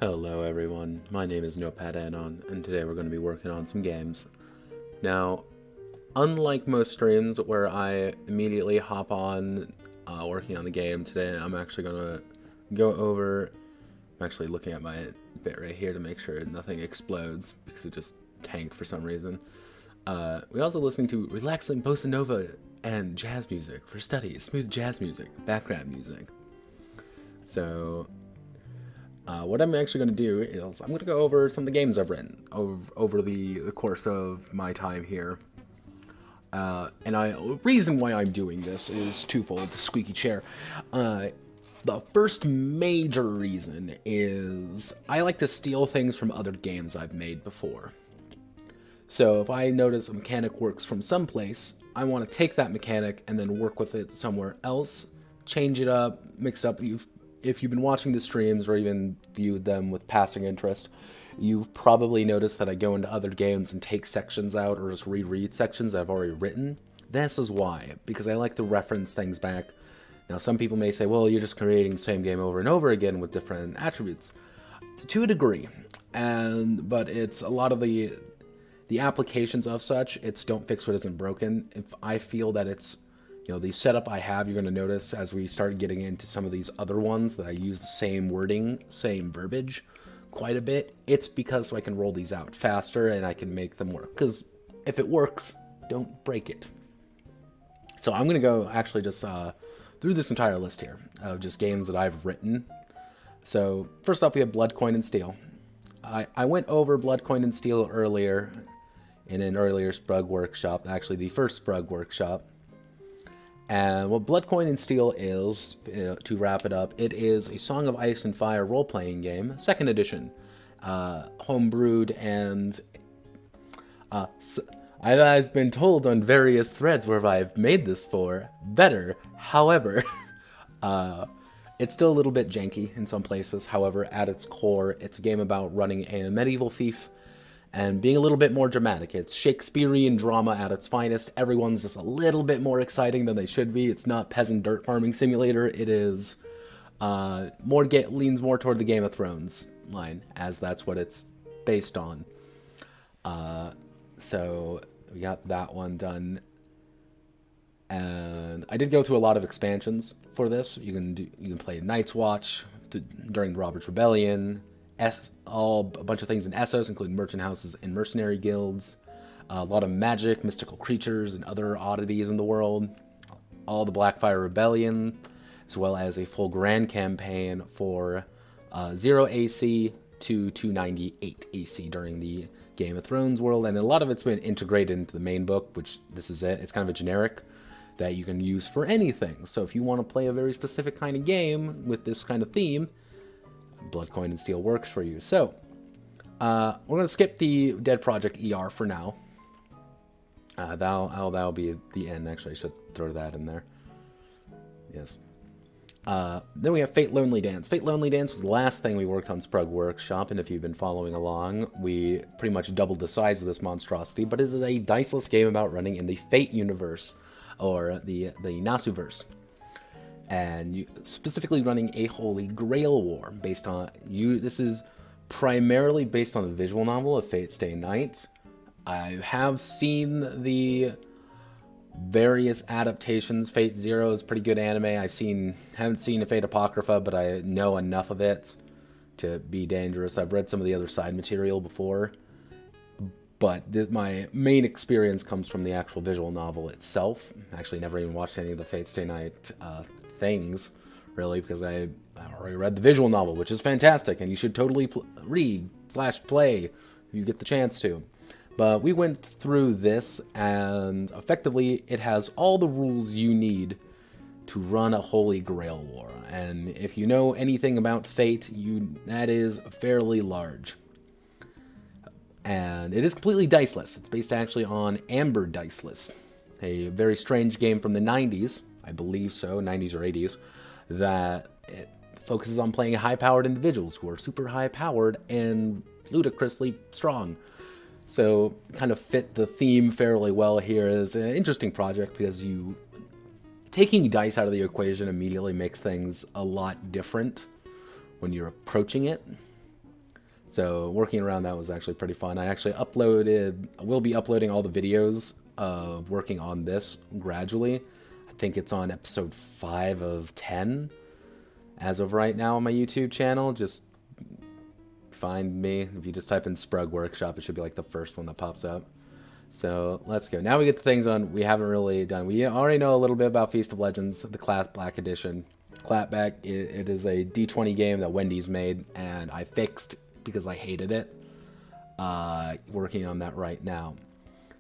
Hello everyone, my name is Notepad Tabletop, and today we're going to be working on some games. Now, unlike most streams where I immediately hop on working on the game, today I'm actually going to go over, I'm actually looking at my bit right here to make sure nothing explodes, because it just tanked for some reason. We're also listening to relaxing bossa nova and jazz music for study, smooth jazz music, background music. So what I'm actually going to do is I'm going to go over some of the games I've written over the course of my time here. The reason why I'm doing this is twofold, the squeaky chair. The first major reason is I like to steal things from other games I've made before. So if I notice a mechanic works from someplace, I want to take that mechanic and then work with it somewhere else, change it up, mix up. If you've been watching the streams or even viewed them with passing interest, you've probably noticed that I go into other games and take sections out or just reread sections I've already written. This is why, because I like to reference things back. Now, some people may say, well, you're just creating the same game over and over again with different attributes. To a degree, but it's a lot of the applications of such, it's don't fix what isn't broken. If I feel that it's, the setup I have, you're going to notice as we start getting into some of these other ones that I use the same wording, same verbiage quite a bit. It's because so I can roll these out faster and I can make them work. Because if it works, don't break it. So I'm going to go actually just through this entire list here of just games that I've written. So first off, we have Blood, Coin, and Steel. I went over Blood, Coin, and Steel earlier in an earlier SPRUG workshop, actually the first SPRUG workshop. And what Blood, Coin, and Steel is, to wrap it up, it is a Song of Ice and Fire role-playing game, 2nd edition, homebrewed, and I've been told on various threads where I've made this for better. However, it's still a little bit janky in some places. However, at its core, it's a game about running a medieval thief and being a little bit more dramatic. It's Shakespearean drama at its finest. Everyone's just a little bit more exciting than they should be. It's not peasant dirt farming simulator. It is leans more toward the Game of Thrones line, as that's what it's based on. So we got that one done. And I did go through a lot of expansions for this. You can play Night's Watch during the Robert's Rebellion, a bunch of things in Essos, including merchant houses and mercenary guilds, a lot of magic, mystical creatures, and other oddities in the world, all the Blackfire Rebellion, as well as a full grand campaign for 0 AC to 298 AC during the Game of Thrones world, and a lot of it's been integrated into the main book, which this is it. It's kind of a generic that you can use for anything. So if you want to play a very specific kind of game with this kind of theme, Blood, Coin, and Steel works for you. So, we're going to skip the Dead Project ER for now. That'll be the end. Actually, I should throw that in there. Yes. Then we have Fate Lonely Dance. Fate Lonely Dance was the last thing we worked on SPRUG Workshop, and if you've been following along, we pretty much doubled the size of this monstrosity, but it is a Diceless game about running in the Fate universe, or the Nasuverse. And you specifically running a Holy Grail War based on this is primarily based on the visual novel of Fate Stay Night. I have seen the various adaptations. Fate Zero is pretty good anime. Haven't seen a Fate Apocrypha, but I know enough of it to be dangerous. I've read some of the other side material before, but my main experience comes from the actual visual novel itself. Actually, never even watched any of the Fate Stay Night things, really, because I already read the visual novel, which is fantastic, and you should totally read/play if you get the chance to. But we went through this, and effectively, it has all the rules you need to run a Holy Grail War. And if you know anything about Fate, that is fairly large. And it is completely diceless. It's based actually on Amber Diceless, a very strange game from the 90s, I believe so, 90s or 80s, that it focuses on playing high-powered individuals who are super high-powered and ludicrously strong. So kind of fit the theme fairly well here. Is an interesting project because taking dice out of the equation immediately makes things a lot different when you're approaching it. So working around that was actually pretty fun. I actually will be uploading all the videos of working on this gradually. I think it's on episode 5 of 10 as of right now on my YouTube channel. Just find me. If you just type in SPRUG Workshop, it should be like the first one that pops up. So let's go. Now we get the things on we haven't really done. We already know a little bit about Feast of Legends, the Class Black Edition. Clapback, it is a D20 game that Wendy's made, and I fixed because I hated it. Working on that right now.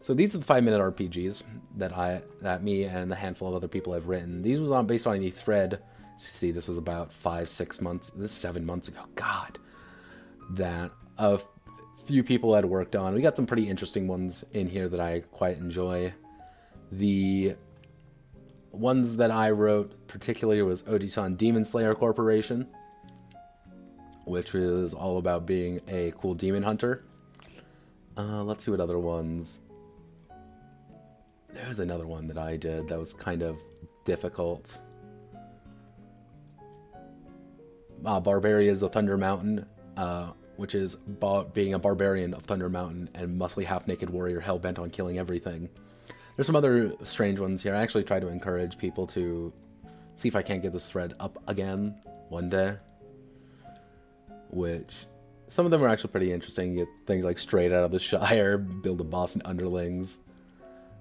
So these are the 5-minute RPGs that me and a handful of other people have written. These was based on a thread. See, this was about 5-6 months. This is 7 months ago. God, that a few people had worked on. We got some pretty interesting ones in here that I quite enjoy. The ones that I wrote particularly was Oji-san Demon Slayer Corporation, which is all about being a cool demon hunter. Let's see what other ones. There was another one that I did that was kind of difficult. Barbarians of Thunder Mountain, which is being a barbarian of Thunder Mountain and muscly half-naked warrior hell-bent on killing everything. There's some other strange ones here. I actually try to encourage people to see if I can't get this thread up again one day. Which, some of them are actually pretty interesting. You get things like Straight Out of the Shire, Build a Boss and Underlings,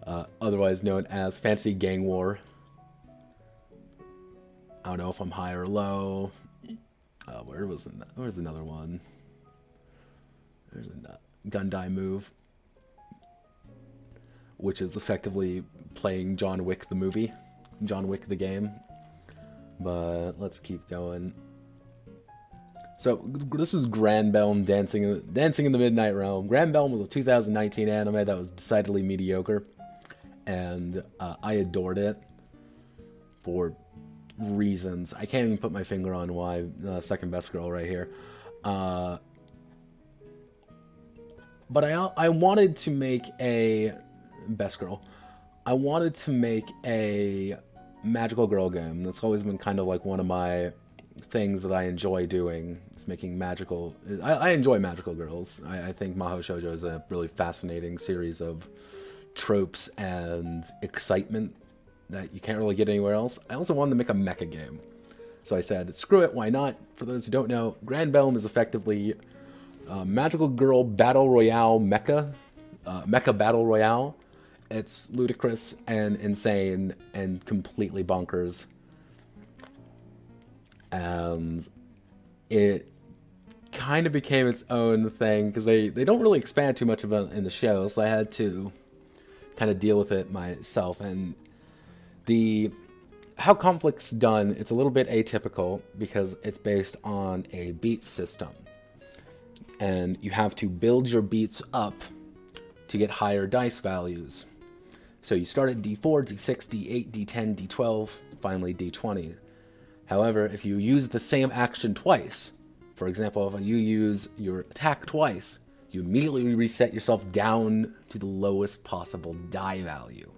otherwise known as Fantasy Gang War. I don't know if I'm high or low. Where's another one? There's a Gundai Move, which is effectively playing John Wick the movie, John Wick the game. But let's keep going. So this is Granbelm Dancing in the Midnight Realm. Granbelm was a 2019 anime that was decidedly mediocre, and I adored it for reasons. I can't even put my finger on why. Second best girl right here. But I wanted to make a best girl. I wanted to make a magical girl game. That's always been kind of like one of my things that I enjoy doing. Is making magical. I enjoy magical girls. I think Mahou Shoujo is a really fascinating series of tropes and excitement that you can't really get anywhere else. I also wanted to make a mecha game. So I said, screw it, why not? For those who don't know, Granbelm is effectively Magical Girl Battle Royale Mecha. Mecha Battle Royale. It's ludicrous and insane and completely bonkers. And it kind of became its own thing because they don't really expand too much of it in the show, so I had to kind of deal with it myself. And how Conflict's done, it's a little bit atypical because it's based on a beat system. And you have to build your beats up to get higher dice values. So you start at D4, D6, D8, D10, D12, finally D20. However, if you use the same action twice, for example, if you use your attack twice, you immediately reset yourself down to the lowest possible die value.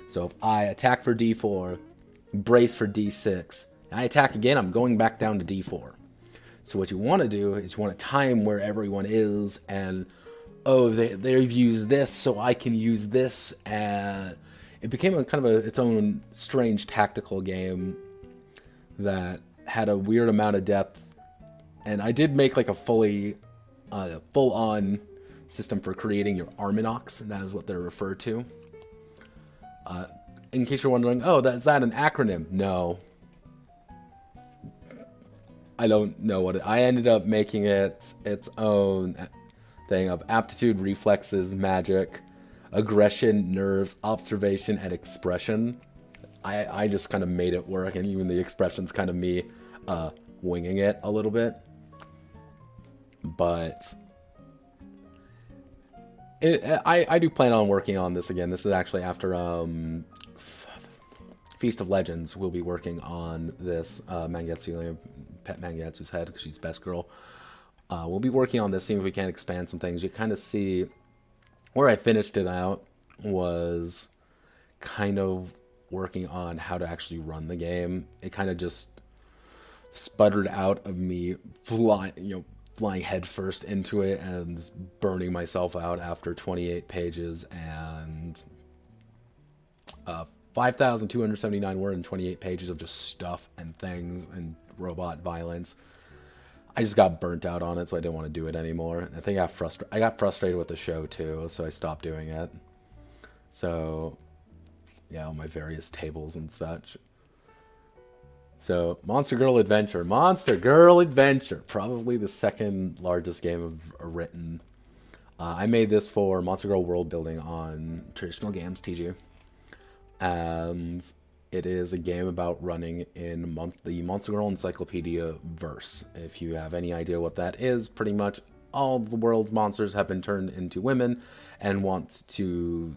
So if I attack for D4, brace for D6, and I attack again, I'm going back down to D4. So what you want to do is you want to time where everyone is, and oh, they've used this, so I can use this, and it became its own strange tactical game that had a weird amount of depth. And I did make like a full-on system for creating your Arminox, and that is what they're referred to. In case you're wondering, oh, is that an acronym? No. I don't know what I ended up making it its own thing of aptitude, reflexes, magic, aggression, nerves, observation, and expression. I just kind of made it work, and even the expression's kind of me winging it a little bit. But I do plan on working on this again. This is actually after Feast of Legends. We'll be working on this. Mangetsu, pet Mangetsu's head, because she's best girl. We'll be working on this, seeing if we can expand some things. You kind of see where I finished it out was kind of working on how to actually run the game. It kind of just sputtered out of me flying headfirst into it and burning myself out after 28 pages and 5,279 words and 28 pages of just stuff and things and robot violence. I just got burnt out on it, so I didn't want to do it anymore. I think I got frustrated with the show too, so I stopped doing it. So, yeah, all my various tables and such. So, Monster Girl Adventure. Monster Girl Adventure. Probably the second largest game I've written. I made this for Monster Girl World Building on Traditional Games TG. And it is a game about running in the Monster Girl Encyclopedia verse. If you have any idea what that is, pretty much all the world's monsters have been turned into women and want to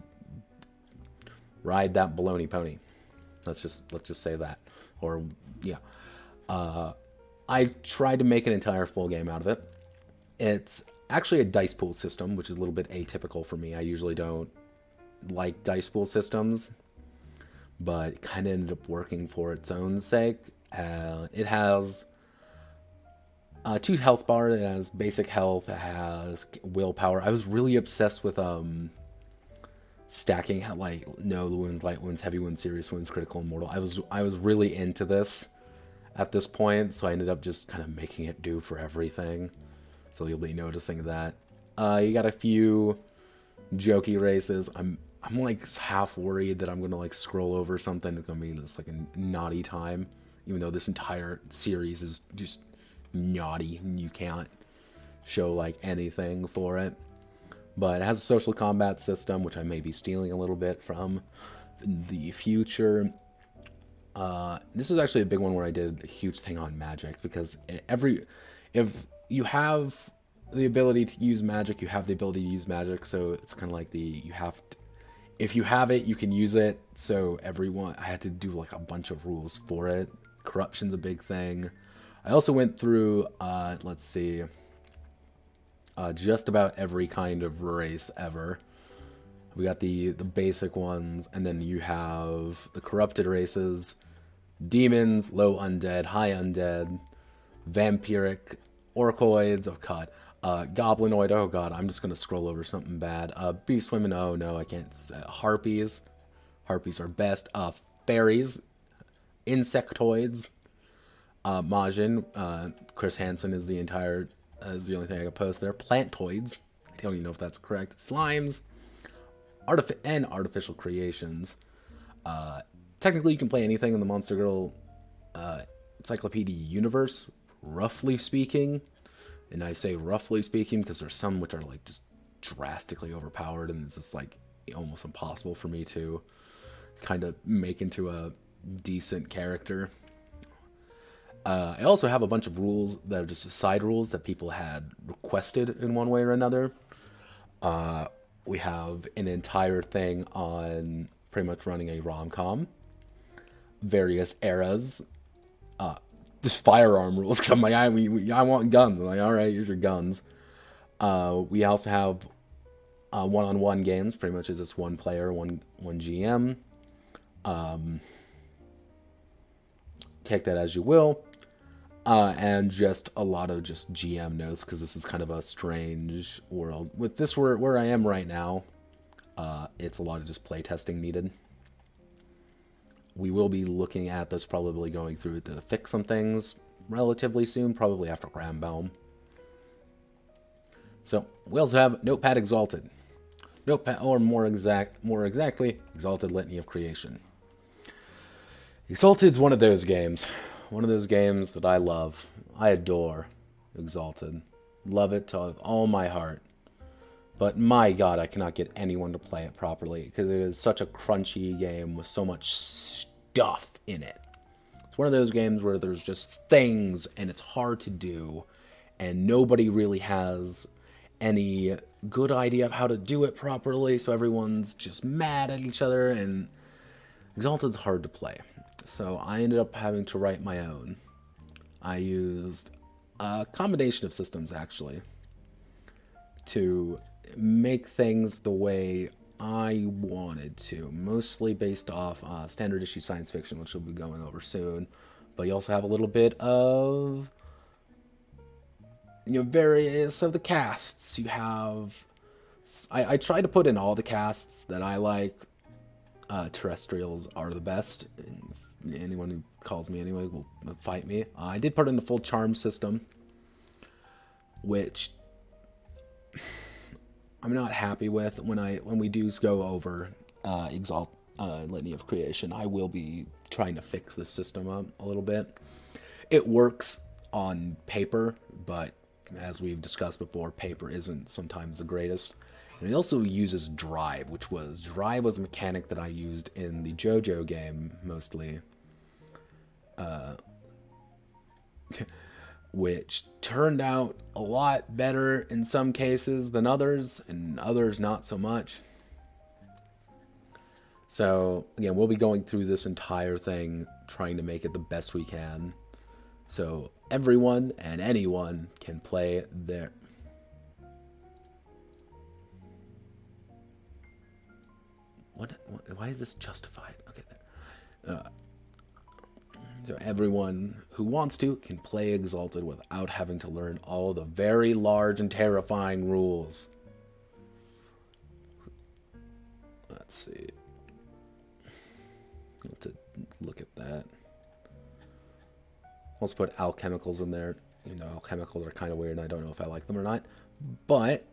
ride that baloney pony. Let's just say that. Or, yeah. I tried to make an entire full game out of it. It's actually a dice pool system, which is a little bit atypical for me. I usually don't like dice pool systems, but it kind of ended up working for its own sake. It has 2 health bars. It has basic health. It has willpower. I was really obsessed with stacking, like no wounds, light wounds, heavy wounds, serious wounds, critical, and mortal. I was really into this at this point, so I ended up just kind of making it do for everything. So you'll be noticing that. You got a few jokey races. I'm like half worried that I'm gonna like scroll over something. It's gonna be just like a naughty time, even though this entire series is just naughty and you can't show like anything for it. But it has a social combat system, which I may be stealing a little bit from the future. This is actually a big one where I did a huge thing on magic, because if you have the ability to use magic, you have the ability to use magic. So it's kind of like if you have it, you can use it. So I had to do like a bunch of rules for it. Corruption's a big thing. I also went through, let's see, just about every kind of race ever. We got the basic ones, and then you have the corrupted races, demons, low undead, high undead, vampiric, orcoids, oh god, goblinoid, oh god, I'm just gonna scroll over something bad, beast women, oh no, I can't, harpies are best, fairies, insectoids, Majin, Chris Hansen is the only thing I can post there, plantoids, I don't even know if that's correct, slimes, and artificial creations. Technically, you can play anything in the Monster Girl Encyclopedia Universe, roughly speaking. And I say roughly speaking because there's some which are like just drastically overpowered, and it's just like almost impossible for me to kind of make into a decent character. I also have a bunch of rules that are just side rules that people had requested in one way or another. We have an entire thing on pretty much running a rom-com, various eras, just firearm rules. Cause I'm like, I want guns. I'm like, all right, here's your guns. We also have one-on-one games. Pretty much is just one player, one GM. Take that as you will. And just a lot of just GM notes, because this is kind of a strange world. With this, where I am right now, it's a lot of just playtesting needed. We will be looking at this, probably going through it to fix some things relatively soon, probably after Granbelm. So we also have Notepad Exalted. Notepad, or more exactly, Exalted Litany of Creation. Exalted's one of those games. One of those games that I love. I adore Exalted. Love it to all my heart. But my god, I cannot get anyone to play it properly, because it is such a crunchy game with so much stuff in it. It's one of those games where there's just things, and it's hard to do, and nobody really has any good idea of how to do it properly, so everyone's just mad at each other, and Exalted's hard to play. So I ended up having to write my own. I used a combination of systems, actually, to make things the way I wanted to, mostly based off standard issue science fiction, which we'll be going over soon. But you also have a little bit of various of the casts. You have... I try to put in all the casts that I like. Terrestrials are the best. Anyone who calls me anyway will fight me. I did put in the full charm system, which I'm not happy with. When we do go over Litany of Creation, I will be trying to fix this system up a little bit. It works on paper, but as we've discussed before, paper isn't sometimes the greatest. And it also uses Drive, Drive was a mechanic that I used in the Jojo game, mostly. Which turned out a lot better in some cases than others, and others not so much. So, again, we'll be going through this entire thing, trying to make it the best we can. So, everyone and anyone can play their... Why is this justified? Okay, there. So everyone who wants to can play Exalted without having to learn all the very large and terrifying rules. Let's see. Let's look at that. Also put alchemicals in there. Alchemicals are kind of weird and I don't know if I like them or not. But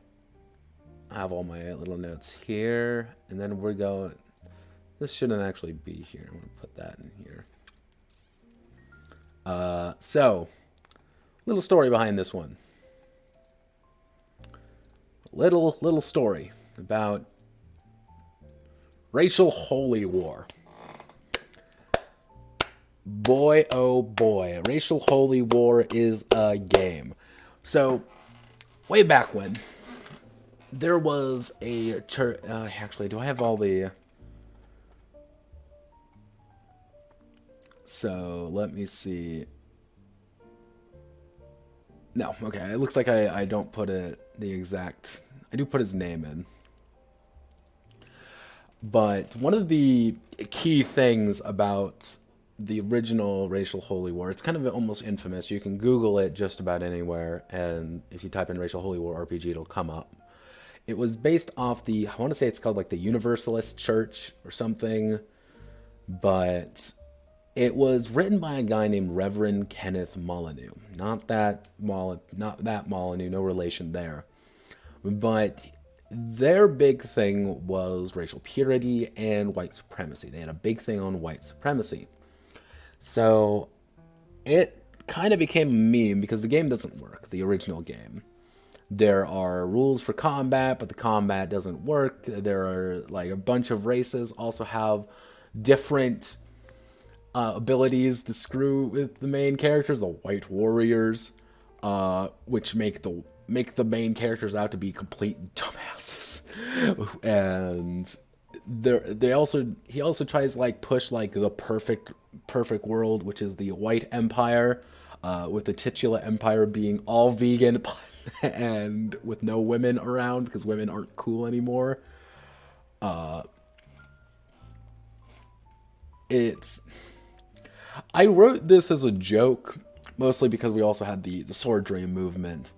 I have all my little notes here. And then we're going... This shouldn't actually be here. I'm going to put that in here. So, little story behind this one. Little story about racial holy war. Boy, oh boy, racial holy war is a game. So, way back when, there was a church... actually, do I have all the... So, let me see. No, okay. It looks like I don't put the exact... I do put his name in. But one of the key things about the original Racial Holy War, it's kind of almost infamous. You can Google it just about anywhere, and if you type in Racial Holy War RPG, it'll come up. It was based off the... I want to say it's called like the Universalist Church or something, but... It was written by a guy named Reverend Kenneth Molyneux. Not that Molyneux, no relation there. But their big thing was racial purity and white supremacy. They had a big thing on white supremacy. So it kind of became a meme because the game doesn't work, the original game. There are rules for combat, but the combat doesn't work. There are like a bunch of races also have different... abilities to screw with the main characters, the white warriors, which make the main characters out to be complete dumbasses. And he also tries to like push like the perfect world, which is the white empire, with the titular empire being all vegan and with no women around because women aren't cool anymore. I wrote this as a joke, mostly because we also had the Sword Dream movement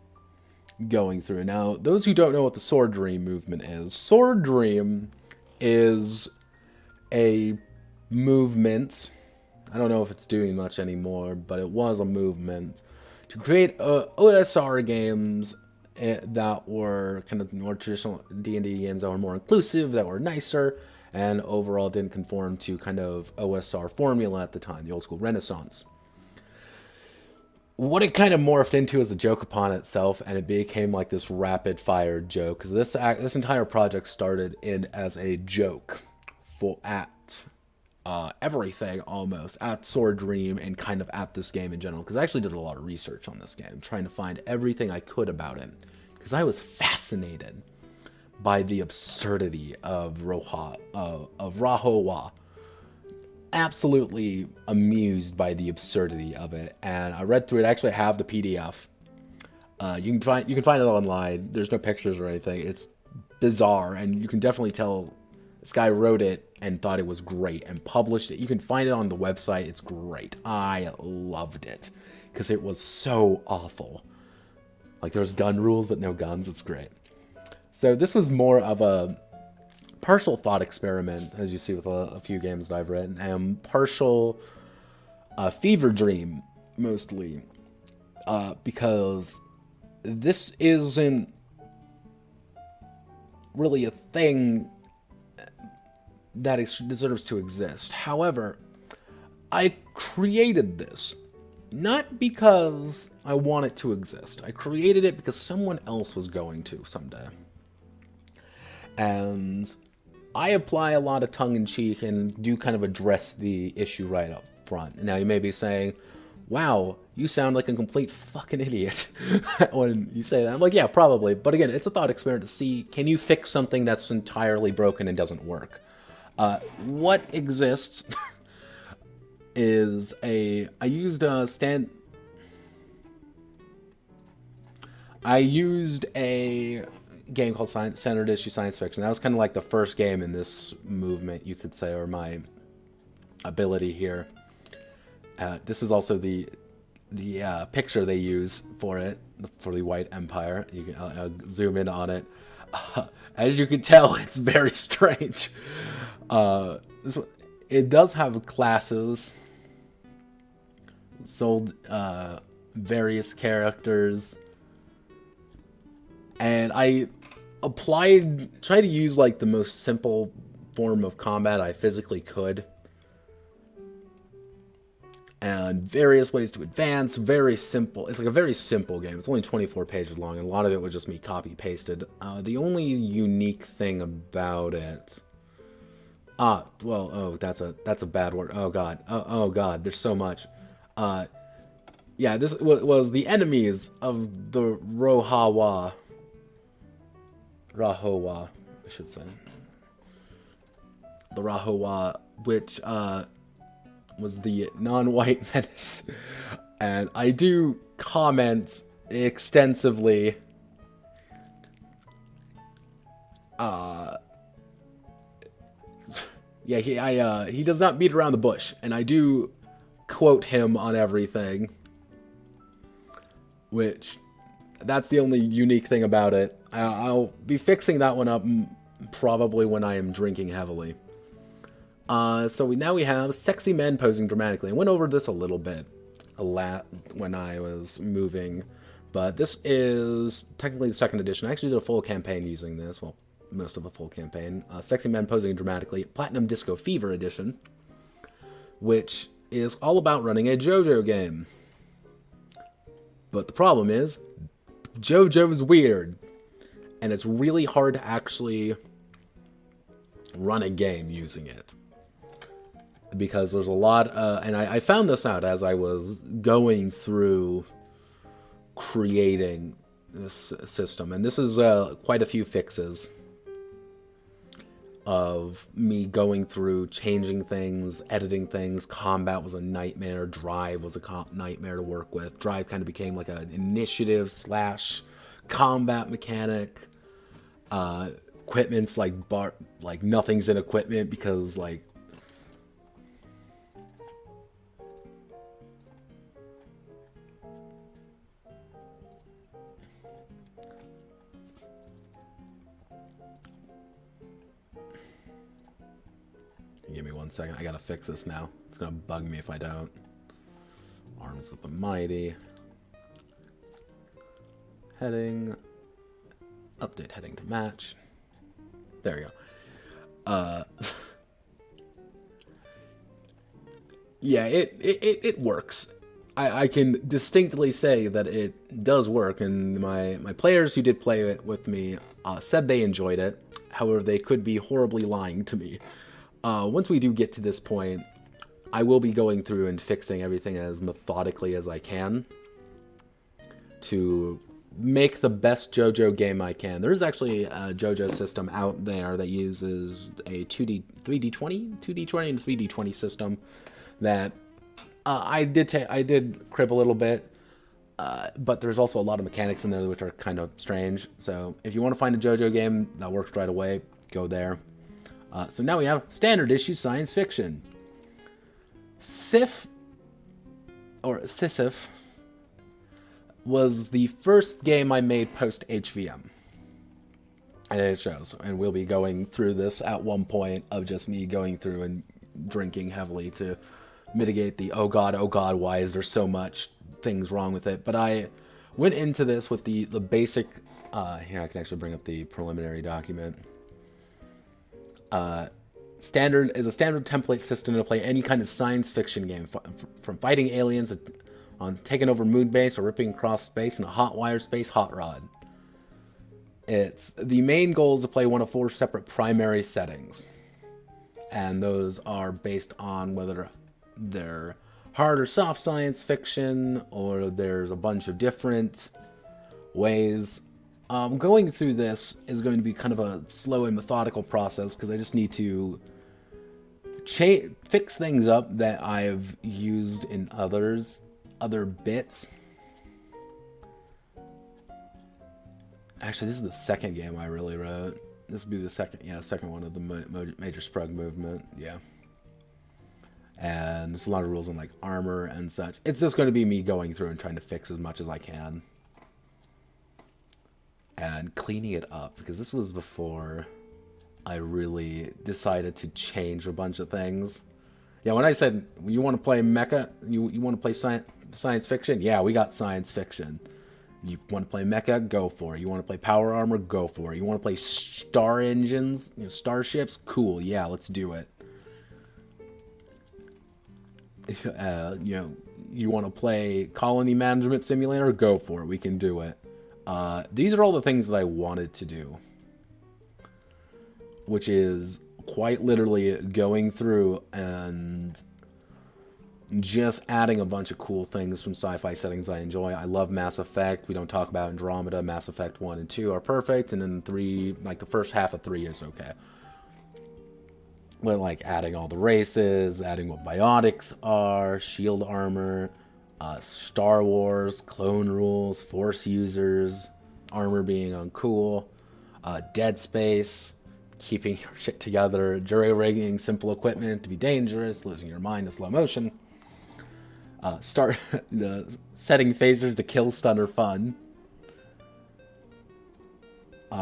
going through. Now, those who don't know what the Sword Dream movement is, Sword Dream is a movement, I don't know if it's doing much anymore, but it was a movement to create OSR games that were kind of more traditional D&D games that were more inclusive, that were nicer, and overall didn't conform to kind of OSR formula at the time, the old school Renaissance. What it kind of morphed into is a joke upon itself, and it became like this rapid fire joke. Because this entire project started in as a joke at everything almost, at Sword Dream and kind of at this game in general. Because I actually did a lot of research on this game, trying to find everything I could about it. Because I was fascinated by the absurdity of Rahowa. Absolutely amused by the absurdity of it, and I read through it. I actually have the PDF. You can find it online. There's no pictures or anything. It's bizarre, and you can definitely tell this guy wrote it and thought it was great and published it. You can find it on the website. It's great. I loved it because it was so awful. Like, there's gun rules, but no guns. It's great. So this was more of a partial thought experiment, as you see with a few games that I've written, and partial fever dream, mostly. Because this isn't really a thing that deserves to exist. However, I created this not because I want it to exist. I created it because someone else was going to someday. And I apply a lot of tongue-in-cheek and do kind of address the issue right up front. Now, you may be saying, wow, you sound like a complete fucking idiot when you say that. I'm like, yeah, probably. But again, it's a thought experiment to see, can you fix something that's entirely broken and doesn't work? What exists is I used a game called Standard Issue Science Fiction. That was kind of like the first game in this movement, you could say, or my ability here. This is also the picture they use for it, for the White Empire. You can zoom in on it. As you can tell, it's very strange. It does have classes, sold various characters, and I tried to use like the most simple form of combat I physically could. And various ways to advance, very simple. It's like a very simple game. It's only 24 pages long, and a lot of it was just me copy-pasted. The only unique thing about it... that's a bad word. Oh god. Oh god, there's so much. Yeah, this was the enemies of the Rahowa, I should say. The Rahowa, which, was the non-white menace, and I do comment extensively yeah, he does not beat around the bush, and I do quote him on everything, which that's the only unique thing about it. I'll be fixing that one up probably when I am drinking heavily. So now we have sexy men posing dramatically. I went over this a little bit when I was moving, but this is technically the second edition. I actually did a full campaign using this, well, most of a full campaign. Sexy men posing dramatically, Platinum Disco Fever edition, which is all about running a Jojo game. But the problem is, Jojo's weird, and it's really hard to actually run a game using it. Because there's a lot, and I found this out as I was going through creating this system, and this is quite a few fixes of me going through, changing things, editing things. Combat was a nightmare. Drive was a nightmare to work with. Drive kind of became like an initiative / combat mechanic. Equipment's like nothing's in equipment because like give me 1 second. I gotta fix this now. It's gonna bug me if I don't. Arms of the Mighty. Heading. Update heading to match. There we go. Yeah, it works. I can distinctly say that it does work, and my players who did play it with me said they enjoyed it. However, they could be horribly lying to me. Once we do get to this point, I will be going through and fixing everything as methodically as I can to make the best JoJo game I can. There's actually a JoJo system out there that uses a 3D20 and 3D20 system that I did crib a little bit, but there's also a lot of mechanics in there which are kind of strange. So if you want to find a JoJo game that works right away, go there. So now we have standard issue science fiction. Sisyph was the first game I made post HVM. And it shows. And we'll be going through this at one point of just me going through and drinking heavily to mitigate the oh god, why is there so much things wrong with it. But I went into this with the basic, here I can actually bring up the preliminary document. Standard is a standard template system to play any kind of science fiction game, from fighting aliens on taking over moon base or ripping across space in a hot wire space hot rod. It's the main goal is to play one of 4 separate primary settings, and those are based on whether they're hard or soft science fiction, or there's a bunch of different ways. Going through this is going to be kind of a slow and methodical process because I just need to fix things up that I've used in other bits. Actually, this is the second game I really wrote. This would be the second one of the major SPRUG movement, yeah. And there's a lot of rules on like armor and such. It's just going to be me going through and trying to fix as much as I can. And cleaning it up, because this was before I really decided to change a bunch of things. Yeah, when I said, you want to play Mecha? You want to play science fiction? Yeah, we got science fiction. You want to play Mecha? Go for it. You want to play Power Armor? Go for it. You want to play star engines? Starships? Cool, yeah, let's do it. You want to play Colony Management Simulator? Go for it. We can do it. These are all the things that I wanted to do, which is quite literally going through and just adding a bunch of cool things from sci-fi settings I enjoy. I love Mass Effect. We don't talk about Andromeda. Mass Effect 1 and 2 are perfect, and then 3, like the first half of 3 is okay. But like adding all the races, adding what biotics are, shield armor, Star Wars, clone rules, Force users, armor being uncool, Dead Space, keeping your shit together, jury-rigging simple equipment to be dangerous, losing your mind to slow motion, the setting phasers to kill, stun, or fun,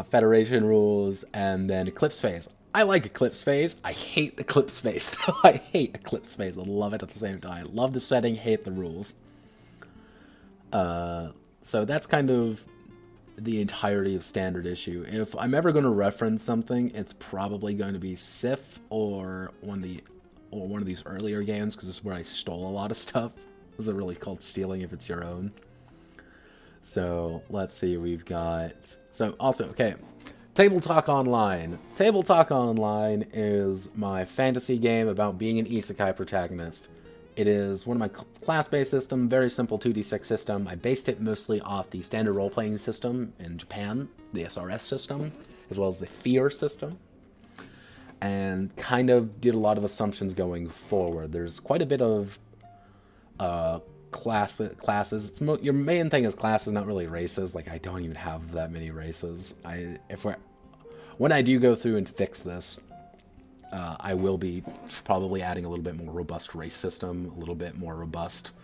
Federation rules, and then Eclipse Phase. I like Eclipse Phase. I hate Eclipse Phase, though. I hate Eclipse Phase. I love it at the same time. Love the setting, hate the rules. So that's kind of the entirety of standard issue. If I'm ever going to reference something, it's probably going to be Sif or one of these earlier games, because this is where I stole a lot of stuff. Is it really called stealing if it's your own? So let's see, we've got, so also, okay, Tabletalk Online. Tabletalk Online is my fantasy game about being an isekai protagonist. It is one of my class-based system, very simple 2d6 system. I based it mostly off the standard role-playing system in Japan, the SRS system, as well as the Fear system, and kind of did a lot of assumptions going forward. There's quite a bit of classes. Your main thing is classes, not really races. Like, I don't even have that many races. When I do go through and fix this, I will be probably adding a little bit more robust race system, a little bit more robust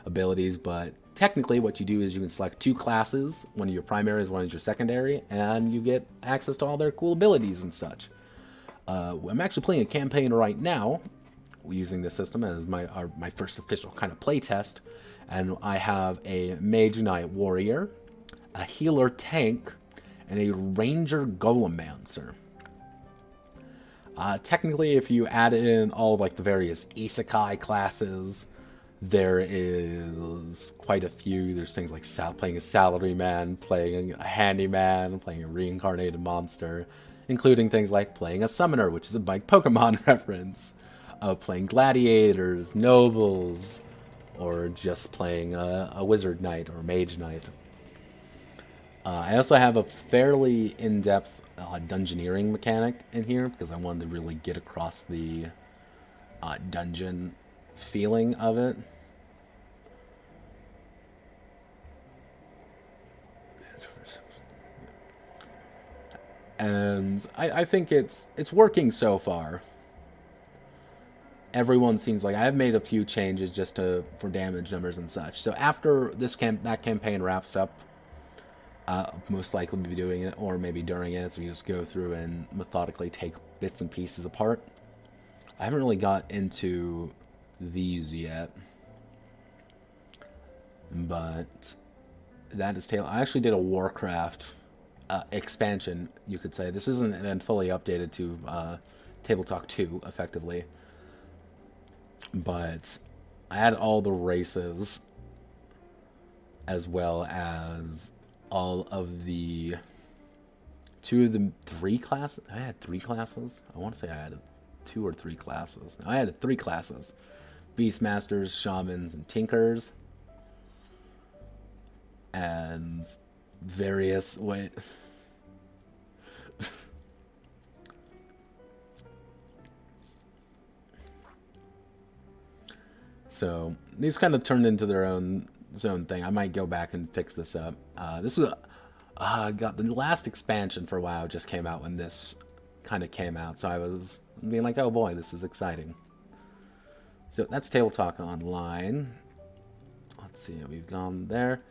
abilities, but technically what you do is you can select 2 classes, one of your primaries, one is your secondary, and you get access to all their cool abilities and such. I'm actually playing a campaign right now using this system as my first official kind of playtest, and I have a Mage Knight Warrior, a Healer Tank, and a Ranger Golemancer. Technically, if you add in all of, like, the various isekai classes, there is quite a few. There's things like playing a salaryman, playing a handyman, playing a reincarnated monster, including things like playing a summoner, which is a big Pokemon reference, playing gladiators, nobles, or just playing a wizard knight or mage knight. I also have a fairly in-depth dungeoneering mechanic in here, because I wanted to really get across the dungeon feeling of it. And I think it's working so far. everyone seems like I've made a few changes just for damage numbers and such. So after that campaign wraps up, most likely be doing it, or maybe during it, so we just go through and methodically take bits and pieces apart. I haven't really got into these yet, but that is I actually did a Warcraft expansion, you could say. This isn't then fully updated to Tabletalk 2, effectively, but I had all the races as well as all of the three classes. I had 3 classes. I want to say I had 2 or 3 classes. I had 3 classes: Beastmasters, Shamans, and Tinkers, and various So these kind of turned into their own zone thing. I might go back and fix this up. This was got the last expansion for WoW just came out when this kind of came out, so I was being like, oh boy, this is exciting. So that's Tabletalk Online. Let's see, we've gone there.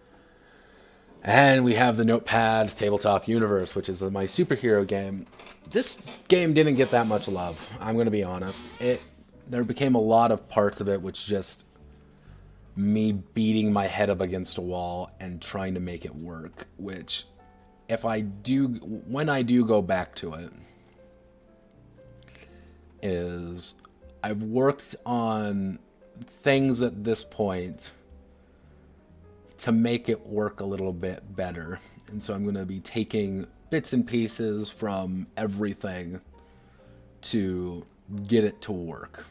And we have the Notepad Tabletop Universe, which is my superhero game. This game didn't get that much love, I'm going to be honest. There became a lot of parts of it which just me beating my head up against a wall and trying to make it work, which when I do go back to it, is I've worked on things at this point to make it work a little bit better. And so I'm going to be taking bits and pieces from everything to get it to work.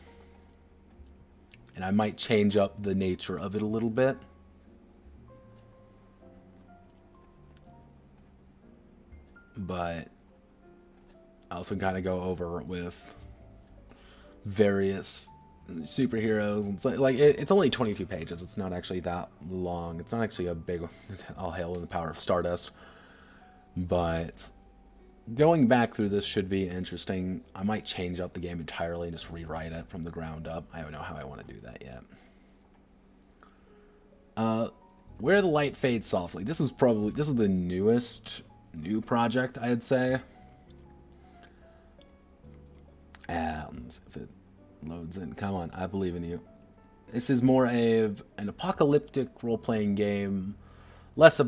And I might change up the nature of it a little bit. But I also kind of go over with various superheroes. It's only 22 pages. It's not actually that long. It's not actually a big all hail in the power of Stardust. But going back through this should be interesting. I might change up the game entirely and just rewrite it from the ground up. I don't know how I want to do that yet. Where the Light Fades Softly. This is the new project, I'd say. And if it loads in, come on, I believe in you. This is more of an apocalyptic role-playing game, less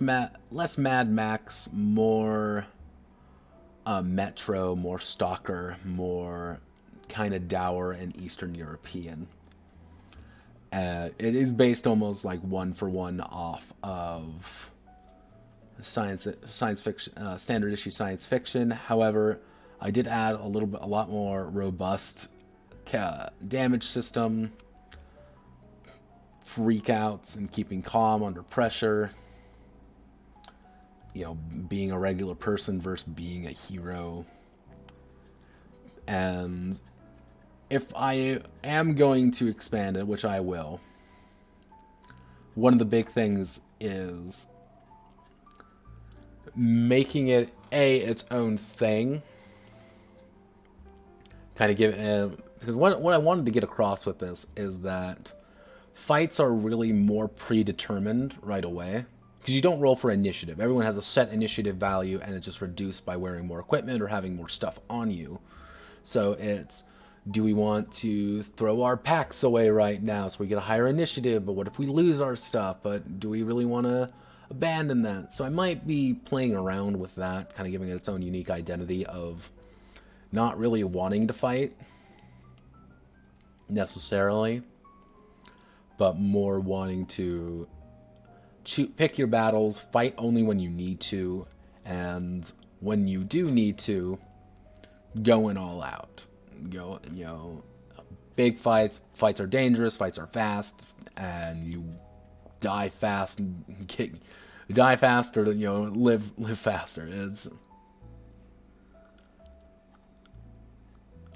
Mad Max, more Metro, more Stalker, more kind of dour and Eastern European. It is based almost like 1-for-1 off of science fiction, standard issue science fiction. However, I did add a lot more robust damage system, freakouts, and keeping calm under pressure. You know, being a regular person versus being a hero. And if I am going to expand it, which I will, one of the big things is making it its own thing. Kind of give it, because what I wanted to get across with this is that fights are really more predetermined right away, because you don't roll for initiative. Everyone has a set initiative value, and it's just reduced by wearing more equipment or having more stuff on you. So it's, do we want to throw our packs away right now so we get a higher initiative, but what if we lose our stuff? But do we really want to abandon that? So I might be playing around with that, kind of giving it its own unique identity of not really wanting to fight necessarily, but more wanting to pick your battles, fight only when you need to, and when you do need to, going all out. Big fights are dangerous, fights are fast, and you die fast and die faster to live faster.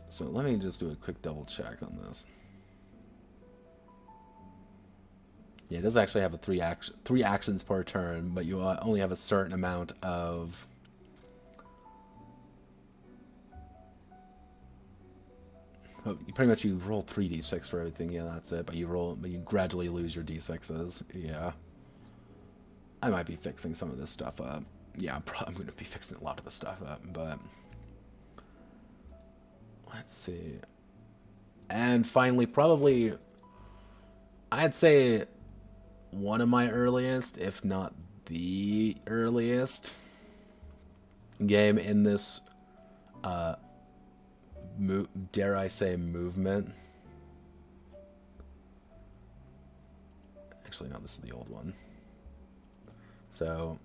So let me just do a quick double check on this. Yeah, it does actually have a three actions per turn, but you only have a certain amount of pretty much you roll 3d6 for everything. Yeah, that's it. But you gradually lose your d6s. Yeah. I might be fixing some of this stuff up. Yeah, I'm going to be fixing a lot of this stuff up, but let's see. And finally, probably, I'd say one of my earliest, if not the earliest game in this, dare I say, movement. Actually, no, this is the old one. So,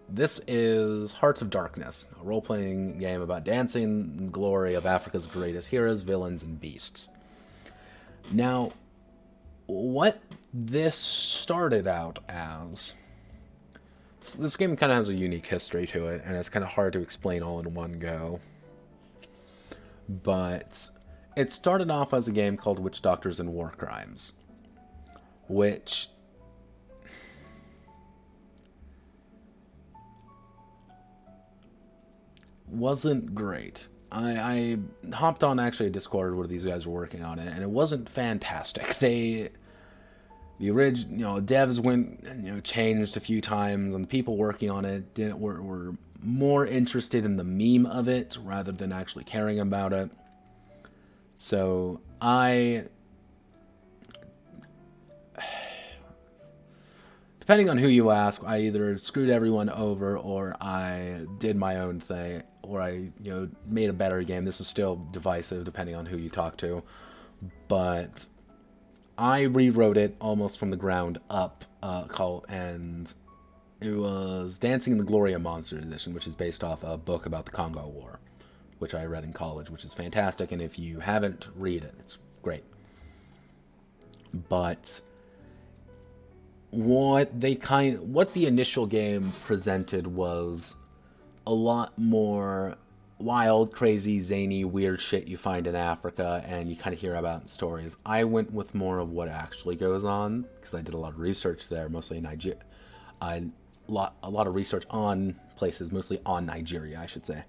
this is Hearts of Darkness, a role-playing game about dancing in the glory of Africa's greatest heroes, villains, and beasts. Now, what this started out as... This game kind of has a unique history to it, and it's kind of hard to explain all in one go. But it started off as a game called Witch Doctors and War Crimes, which... wasn't great. I hopped on actually a Discord where these guys were working on it, and it wasn't fantastic. The original, devs went, changed a few times, and the people working on it were more interested in the meme of it rather than actually caring about it. So depending on who you ask, I either screwed everyone over or I did my own thing, or I, made a better game. This is still divisive depending on who you talk to, but I rewrote it almost from the ground up, and it was Dancing in the Glory of Monsters Edition, which is based off a book about the Congo War, which I read in college, which is fantastic, and if you haven't, read it. It's great. But what the initial game presented was a lot more wild, crazy, zany, weird shit you find in Africa and you kind of hear about in stories. I went with more of what actually goes on because I did a lot of research there, mostly in Nigeria. A lot of research on places, mostly on Nigeria, I should say.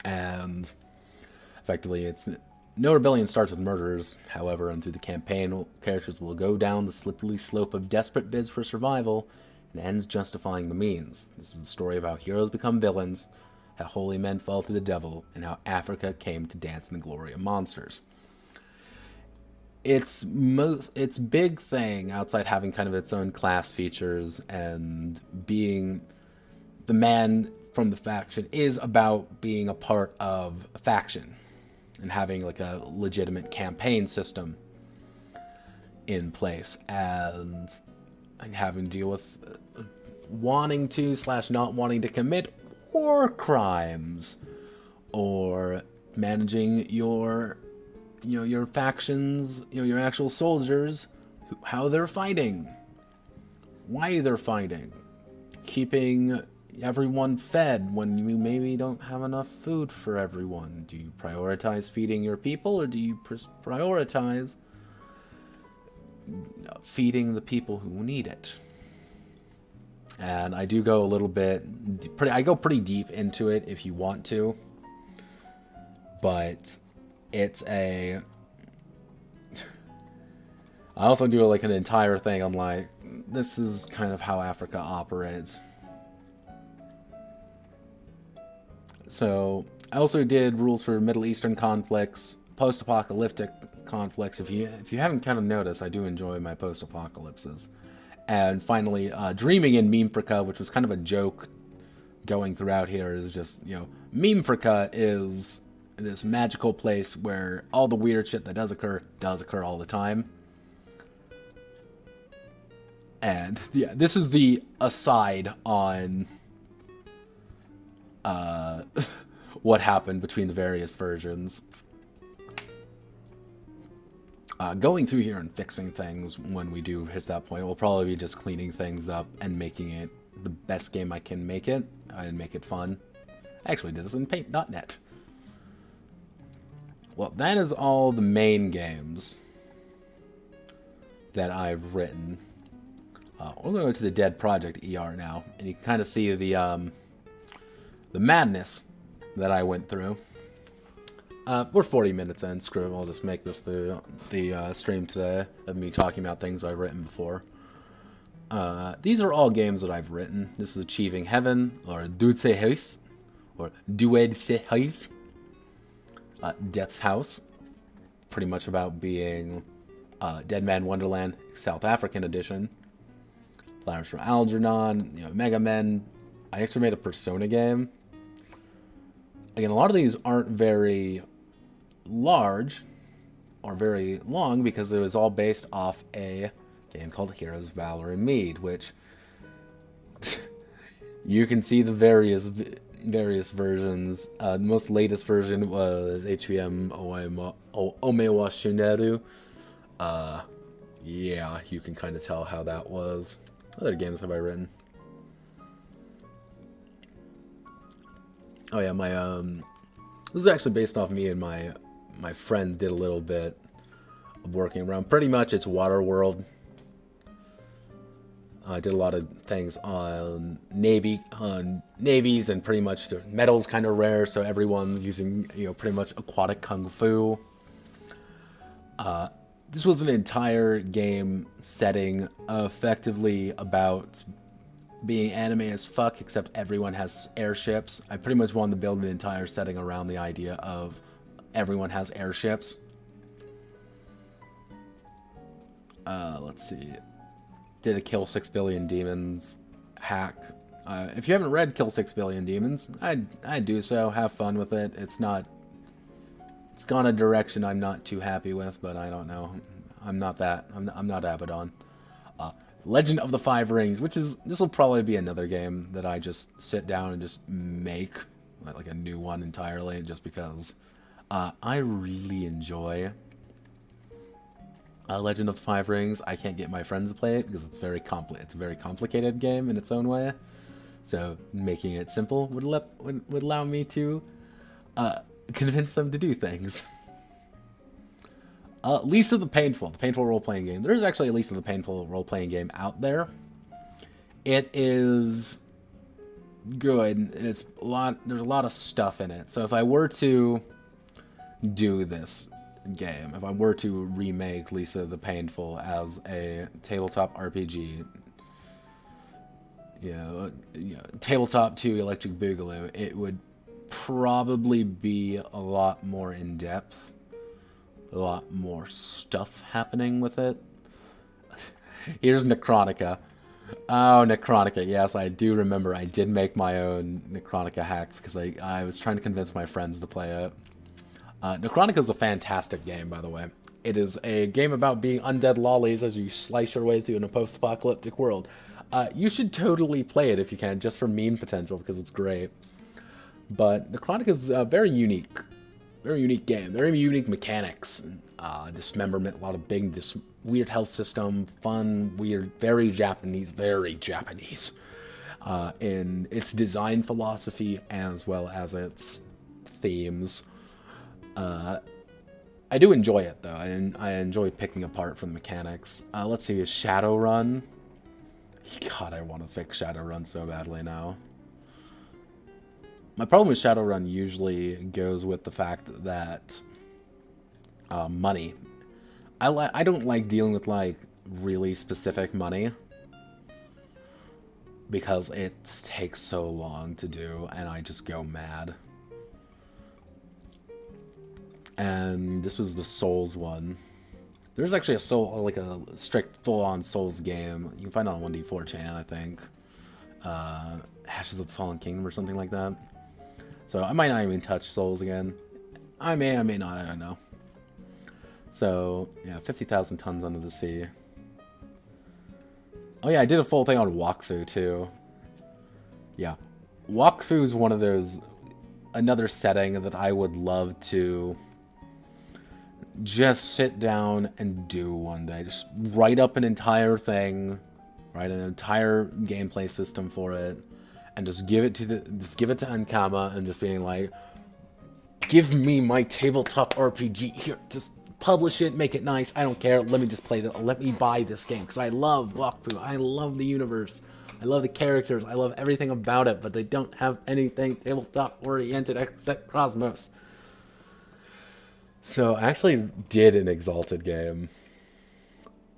And effectively, no rebellion starts with murders, however, and through the campaign, characters will go down the slippery slope of desperate bids for survival and ends justifying the means. This is the story of how heroes become villains, how holy men fall to the devil, and how Africa came to dance in the glory of monsters. Its big thing, outside having kind of its own class features and being the man from the faction, is about being a part of a faction and having like a legitimate campaign system in place, and having to deal with wanting to / not wanting to commit war crimes, or managing your factions, your actual soldiers, how they're fighting, why they're fighting, keeping everyone fed when you maybe don't have enough food for everyone. Do you prioritize feeding your people, or do you prioritize feeding the people who need it? And I do go a little bit, I go pretty deep into it if you want to, but I also do like an entire thing on like, this is kind of how Africa operates. So I also did rules for Middle Eastern conflicts, post-apocalyptic conflicts. If you haven't kind of noticed, I do enjoy my post-apocalypses. And finally, Dreaming in Memefrica, which was kind of a joke going throughout here, is just, Memefrica is this magical place where all the weird shit that does occur all the time. And yeah, this is the aside on what happened between the various versions. Going through here and fixing things when we do hit that point will probably be just cleaning things up and making it the best game I can make it, and make it fun. I actually did this in Paint.net. Well, that is all the main games that I've written. We're going to go to the Dead Project ER now, and you can kind of see the madness that I went through. We're 40 minutes in. Screw it. I'll just make this the stream today of me talking about things I've written before. These are all games that I've written. This is Achieving Heaven, or Diceless, or Diceless. Death's House. Pretty much about being Dead Man Wonderland, South African edition. Flowers from Algernon, Mega Men. I actually made a Persona game. Again, a lot of these aren't very large or very long because it was all based off a game called Heroes, Valor, and Mead, which you can see the various versions. The most latest version was HVM Omewa Shineru. Yeah, you can kind of tell how that was. What other games have I written? Oh yeah, my this is actually based off me and my friend did a little bit of working around. Pretty much it's Waterworld. I did a lot of things on navies, and pretty much the metal's kind of rare, so everyone's using pretty much aquatic kung fu. This was an entire game setting effectively about being anime as fuck, except everyone has airships. I pretty much wanted to build an entire setting around the idea of everyone has airships. Let's see. Did a Kill 6 Billion Demons hack. If you haven't read Kill 6 Billion Demons, I'd do so. Have fun with it. It's gone a direction I'm not too happy with, but I don't know. I'm not Abaddon. Legend of the Five Rings, this will probably be another game that I just sit down and just make, like a new one entirely, just because I really enjoy Legend of the Five Rings. I can't get my friends to play it because it's a very complicated game in its own way. So making it simple would allow me to convince them to do things. Lisa the Painful role-playing game. There's actually a Lisa the Painful role-playing game out there. It is good. There's a lot of stuff in it. So if I were to do this game, if I were to remake Lisa the Painful as a tabletop RPG, tabletop 2 Electric Boogaloo, it would probably be a lot more in-depth. A lot more stuff happening with it. Here's Necrotica. Oh, Necrotica. Yes, I do remember. I did make my own Necrotica hack because I was trying to convince my friends to play it. Necrotica is a fantastic game, by the way. It is a game about being undead lollies as you slice your way through in a post-apocalyptic world. You should totally play it if you can, just for meme potential, because it's great. But Necrotica is very unique. Very unique game. Very unique mechanics. Dismemberment, a lot of big, weird health system, fun, weird, very Japanese. In its design philosophy as well as its themes. I do enjoy it though, and I enjoy picking apart from the mechanics. Let's see, Shadowrun. God, I want to fix Shadowrun so badly now. My problem with Shadowrun usually goes with the fact that money. I don't like dealing with like really specific money because it takes so long to do, and I just go mad. And this was the Souls one. There's actually a strict full-on Souls game. You can find it on 1D4chan, I think. Ashes of the Fallen Kingdom or something like that. So I might not even touch Souls again. I may not, I don't know. So, yeah, 50,000 tons under the sea. Oh yeah, I did a full thing on Wakfu too. Yeah. Wakfu is one of those, another setting that I would love to just sit down and do one day. Just write up an entire thing, write an entire gameplay system for it, and just give it to Ankama and just being like, give me my tabletop RPG here. Just publish it, make it nice. I don't care. Let me just play that. Let me buy this game because I love Wakfu. I love the universe. I love the characters. I love everything about it, but they don't have anything tabletop oriented except Cosmos. So I actually did an Exalted game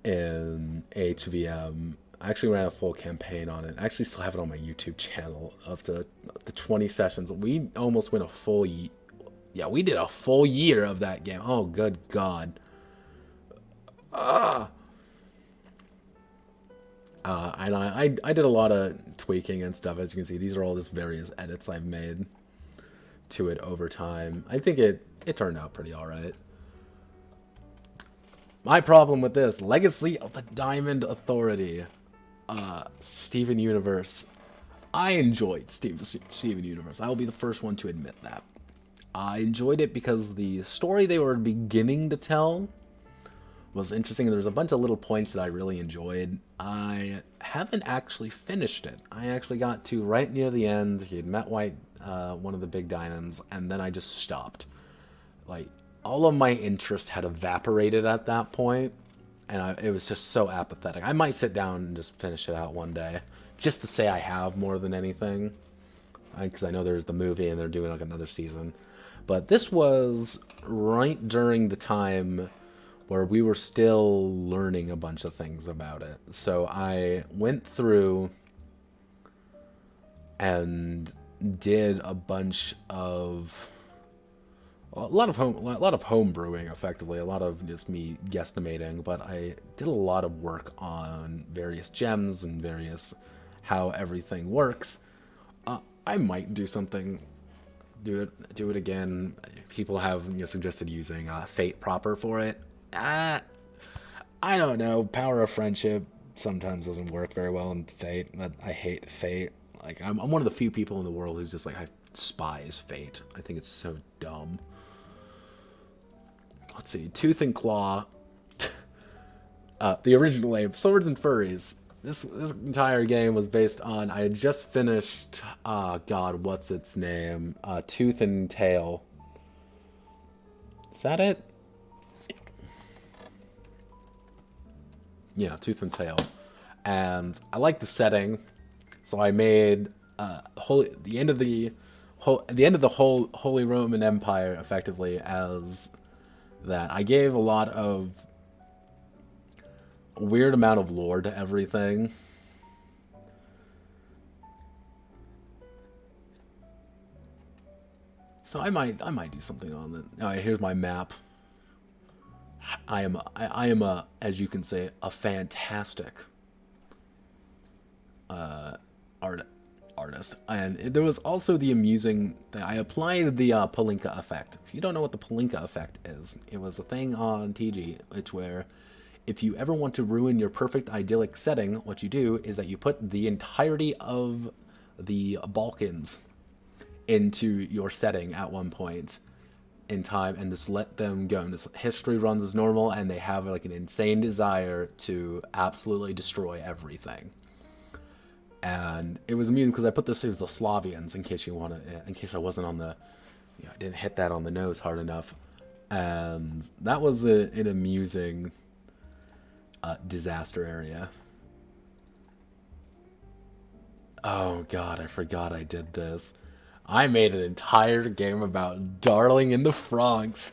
in HVM. I actually ran a full campaign on it. I actually still have it on my YouTube channel of the 20 sessions. We almost went a full yeah, we did a full year of that game. Oh, good God. And I did a lot of tweaking and stuff. As you can see, these are all just various edits I've made to it over time. I think it turned out pretty alright. My problem with this, Legacy of the Diamond Authority. Steven Universe. I enjoyed Steven Universe. I will be the first one to admit that. I enjoyed it because the story they were beginning to tell was interesting. There was a bunch of little points that I really enjoyed. I haven't actually finished it. I actually got to right near the end. He had met White, one of the big diamonds, and then I just stopped. Like, all of my interest had evaporated at that point, and it was just so apathetic. I might sit down and just finish it out one day, just to say I have more than anything, because I know there's the movie and they're doing like another season. But this was right during the time where we were still learning a bunch of things about it. So I went through and did a bunch of a lot of home brewing, effectively, a lot of just me guesstimating, but I did a lot of work on various gems and various how everything works. I might do something, do it again. People have suggested using Fate proper for it. I don't know. Power of Friendship sometimes doesn't work very well in Fate, but I hate Fate. Like, I'm one of the few people in the world who's just like, I despise Fate. I think it's so dumb. Let's see, Tooth and Claw. The original name, Swords and Furries. This entire game was based on, I had just finished, God, what's its name? Tooth and Tail. Is that it? Yeah, Tooth and Tail. And I like the setting, so I made the end of the Holy Roman Empire effectively as that. I gave a lot of weird amount of lore to everything. So I might do something on it. Alright, here's my map. I am a, as you can say, a fantastic artist. And there was also the amusing thing. I applied the Palinka effect. If you don't know what the Palinka effect is, it was a thing on TG, which where if you ever want to ruin your perfect idyllic setting, what you do is that you put the entirety of the Balkans into your setting at one point in time and just let them go. And this history runs as normal, and they have like an insane desire to absolutely destroy everything. And it was amusing because I put this as the Slavians, in case you want to, in case I wasn't on the, I didn't hit that on the nose hard enough. And that was an amusing disaster area. Oh God, I forgot I did this. I made an entire game about Darling in the Franxx,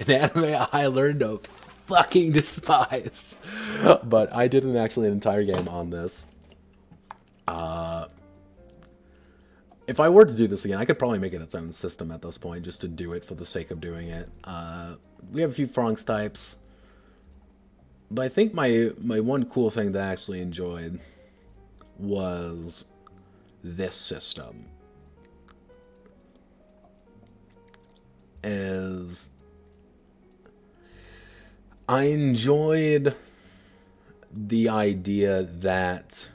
an anime I learned to fucking despise. But I did an entire game on this. If I were to do this again, I could probably make it its own system at this point, just to do it for the sake of doing it. We have a few Franxx types, but I think my one cool thing that I actually enjoyed was this system. I enjoyed the idea that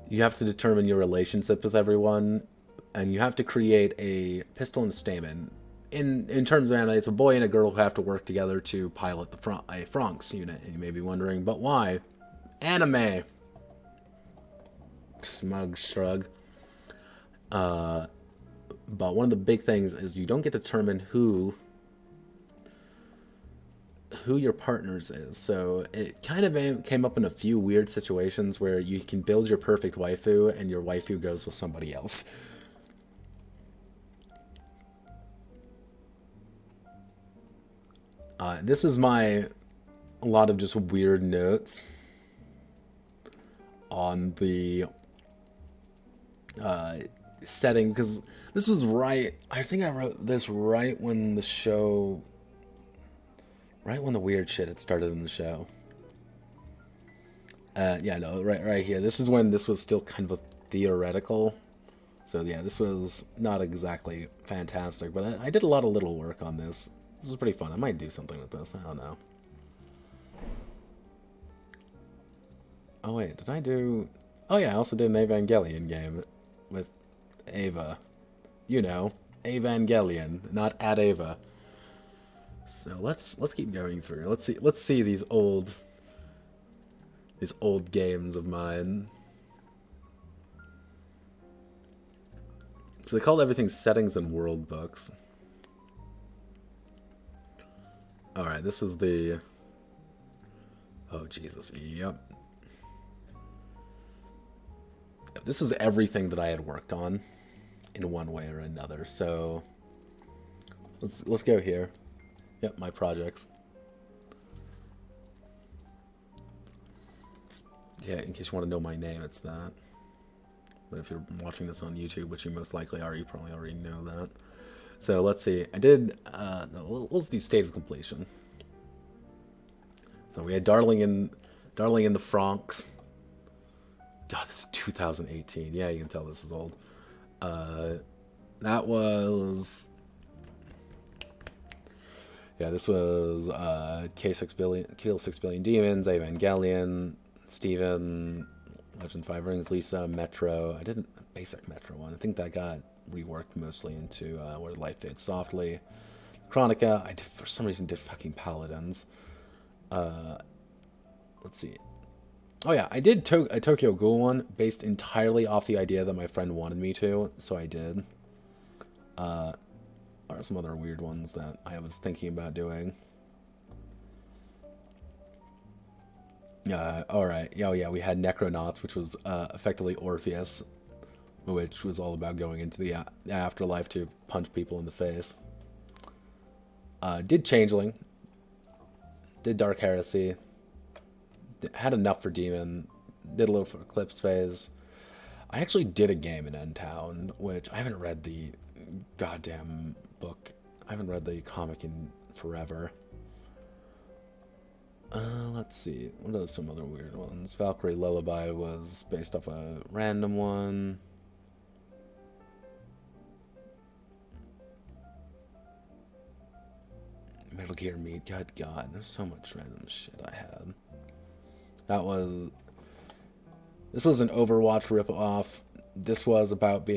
you have to determine your relationship with everyone, and you have to create a pistol and a stamen. In terms of anime, it's a boy and a girl who have to work together to pilot a Franxx unit. And you may be wondering, but why? Anime. Smug shrug. But one of the big things is you don't get to determine who your partners is. So it kind of came up in a few weird situations where you can build your perfect waifu and your waifu goes with somebody else. This is a lot of just weird notes on the setting, because this was I think I wrote this right when the weird shit had started in the show. Yeah, no, right here. This is when this was still kind of a theoretical. So yeah, this was not exactly fantastic, but I did a lot of little work on this. This is pretty fun. I might do something with this. I don't know. Oh wait, did I do... Oh yeah, I also did an Evangelion game with Ava. You know, Evangelion, not at Ava. So let's keep going through. Let's see these old games of mine. So they called everything settings and world books. Alright, this is the... Oh, Jesus. Yep. This is everything that I had worked on in one way or another. So let's go here. Yep, my projects. Yeah, in case you want to know my name, it's that. But if you're watching this on YouTube, which you most likely are, you probably already know that. So let's see. I did... no, let's do state of completion. So we had Darling in the Franxx. God, this is 2018. Yeah, you can tell this is old. That was... Yeah, this was Kill 6 Billion Demons, Evangelion, Steven, Legend 5 Rings, Lisa, Metro. I didn't... Basic Metro one. I think that got reworked mostly into Where Life Fades Softly. Chronica. I for some reason did fucking Paladins. Let's see. Oh yeah, I did a Tokyo Ghoul one based entirely off the idea that my friend wanted me to, so I did. There are some other weird ones that I was thinking about doing. Alright. Oh yeah, we had Necronauts, which was effectively Orpheus, which was all about going into the afterlife to punch people in the face. Did Changeling. Did Dark Heresy. Had enough for Demon. Did a little for Eclipse Phase. I actually did a game in N-Town, which I haven't read the goddamn book. I haven't read the comic in forever. Let's see. What are some other weird ones? Valkyrie Lullaby was based off a random one. Metal Gear Meat. God, there's so much random shit I had. This was an Overwatch ripoff. This was about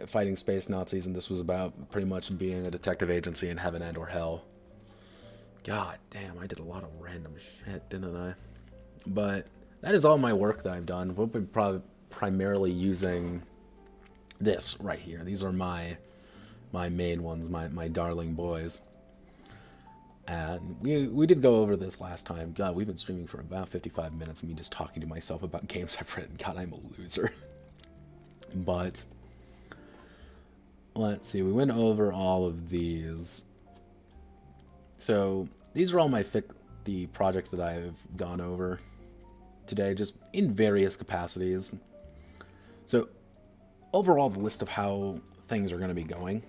fighting space Nazis, and this was about pretty much being a detective agency in heaven and or hell. God damn, I did a lot of random shit, didn't I? But that is all my work that I've done. We'll be probably primarily using this right here. These are my main ones, my darling boys. And we did go over this last time. God, we've been streaming for about 55 minutes of me just talking to myself about games I've written. God, I'm a loser. But let's see, we went over all of these. So these are all the projects that I've gone over today, just in various capacities. So overall, the list of how things are going to be going.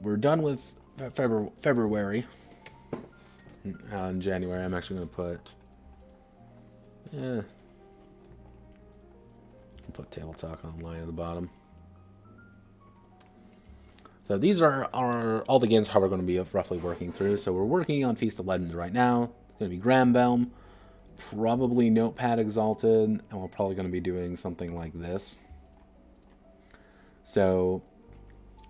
We're done with February. In January, I'm actually going to put Tabletalk Online at the bottom. So these are all the games how we're going to be roughly working through. So we're working on Feast of Legends right now. It's going to be Granbelm, probably Notepad Exalted, and we're probably going to be doing something like this. So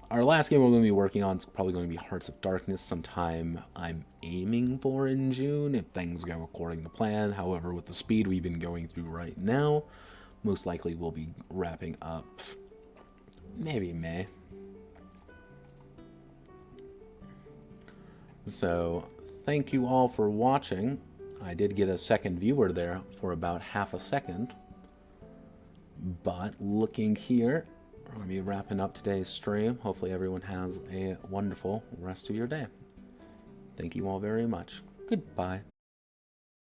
our last game we're going to be working on is probably going to be Hearts of Darkness sometime I'm aiming for in June, if things go according to plan. However, with the speed we've been going through right now, most likely we'll be wrapping up maybe May. So, thank you all for watching. I did get a second viewer there for about half a second. But looking here, we're going to be wrapping up today's stream. Hopefully everyone has a wonderful rest of your day. Thank you all very much. Goodbye.